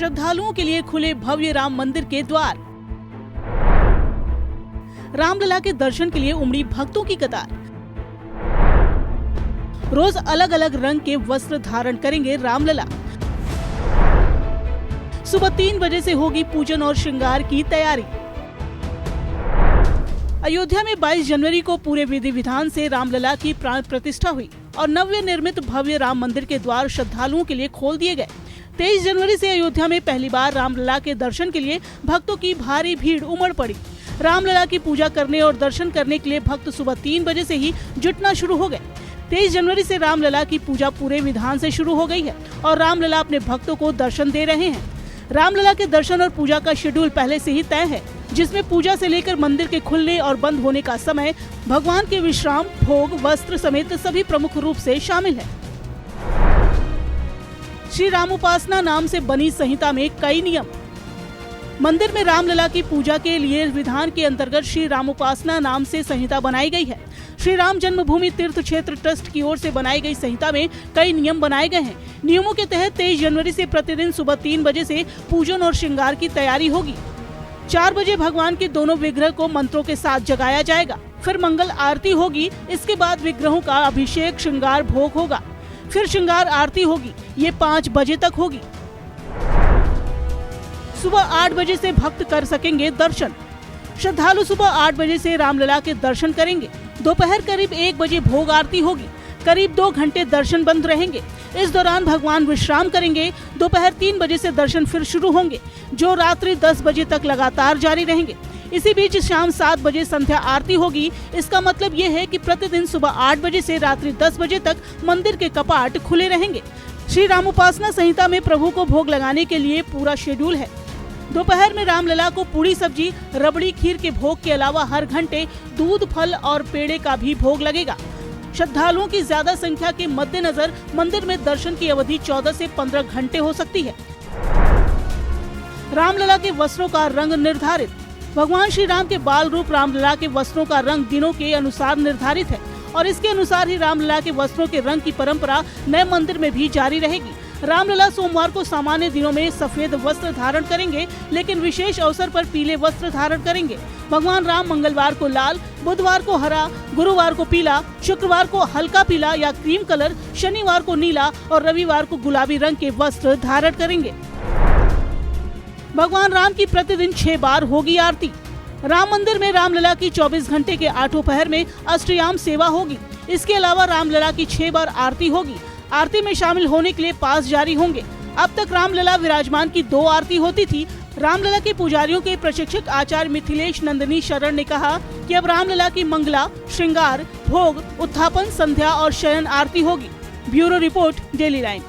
श्रद्धालुओं के लिए खुले भव्य राम मंदिर के द्वार। रामलला के दर्शन के लिए उमड़ी भक्तों की कतार। रोज अलग अलग रंग के वस्त्र धारण करेंगे रामलला। सुबह 3 बजे से होगी पूजन और श्रृंगार की तैयारी। अयोध्या में 22 जनवरी को पूरे विधि विधान से रामलला की प्राण प्रतिष्ठा हुई और नव निर्मित भव्य राम मंदिर के द्वार श्रद्धालुओं के लिए खोल दिए गए। 23 जनवरी से अयोध्या में पहली बार रामलला के दर्शन के लिए भक्तों की भारी भीड़ उमड़ पड़ी। रामलला की पूजा करने और दर्शन करने के लिए भक्त सुबह 3 बजे से ही जुटना शुरू हो गए। 23 जनवरी से रामलला की पूजा पूरे विधान से शुरू हो गई है और रामलला अपने भक्तों को दर्शन दे रहे हैं। रामलला के दर्शन और पूजा का शेड्यूल पहले से ही तय है, जिसमें पूजा से लेकर मंदिर के खुलने और बंद होने का समय, भगवान के विश्राम, भोग, वस्त्र समेत सभी प्रमुख रूप से शामिल है। श्री रामोपासना नाम से बनी संहिता में कई नियम। मंदिर में रामलला की पूजा के लिए विधान के अंतर्गत श्री रामोपासना नाम से संहिता बनाई गई है। श्री राम जन्मभूमि तीर्थ क्षेत्र ट्रस्ट की ओर से बनाई गई संहिता में कई नियम बनाए गए हैं। नियमों के तहत 23 जनवरी से प्रतिदिन सुबह 3 बजे से पूजन और श्रृंगार की तैयारी होगी। 4 बजे भगवान के दोनों विग्रह को मंत्रों के साथ जगाया जाएगा। फिर मंगल आरती होगी। इसके बाद विग्रहों का अभिषेक, श्रृंगार, भोग होगा। फिर श्रृंगार आरती होगी। ये 5 बजे तक होगी। सुबह 8 बजे से भक्त कर सकेंगे दर्शन। श्रद्धालु सुबह 8 बजे से रामलला के दर्शन करेंगे। दोपहर करीब 1 बजे भोग आरती होगी। करीब 2 घंटे दर्शन बंद रहेंगे। इस दौरान भगवान विश्राम करेंगे। दोपहर 3 बजे से दर्शन फिर शुरू होंगे, जो रात्रि 10 बजे तक लगातार जारी रहेंगे। इसी बीच शाम 7 बजे संध्या आरती होगी। इसका मतलब ये है कि प्रतिदिन सुबह 8 बजे से रात्रि 10 बजे तक मंदिर के कपाट खुले रहेंगे। श्री रामोपासना संहिता में प्रभु को भोग लगाने के लिए पूरा शेड्यूल है। दोपहर में रामलला को पूरी सब्जी, रबड़ी, खीर के भोग के अलावा हर घंटे दूध, फल और पेड़े का भी भोग लगेगा। श्रद्धालुओं की ज्यादा संख्या के मद्देनजर मंदिर में दर्शन की अवधि 14 से 15 घंटे हो सकती है। रामलला के वस्त्रों का रंग निर्धारित। भगवान श्री राम के बाल रूप रामलला के वस्त्रों का रंग दिनों के अनुसार निर्धारित है और इसके अनुसार ही रामलला के वस्त्रों के रंग की परंपरा नए मंदिर में भी जारी रहेगी। रामलला सोमवार को सामान्य दिनों में सफेद वस्त्र धारण करेंगे, लेकिन विशेष अवसर पर पीले वस्त्र धारण करेंगे। भगवान राम मंगलवार को लाल, बुधवार को हरा, गुरुवार को पीला, शुक्रवार को हल्का पीला या क्रीम कलर, शनिवार को नीला और रविवार को गुलाबी रंग के वस्त्र धारण करेंगे। भगवान राम की प्रतिदिन 6 बार होगी आरती। राम मंदिर में रामलला की 24 घंटे के 8 पहर में अष्टयाम सेवा होगी। इसके अलावा रामलला की 6 बार आरती होगी। आरती में शामिल होने के लिए पास जारी होंगे। अब तक रामलला विराजमान की 2 आरती होती थी। रामलला के पुजारियों के प्रशिक्षक आचार्य मिथिलेश नंदिनी शरण ने कहा कि अब रामलला की मंगला, श्रृंगार, भोग, उत्थापन, संध्या और शयन आरती होगी। Bureau report, daily line.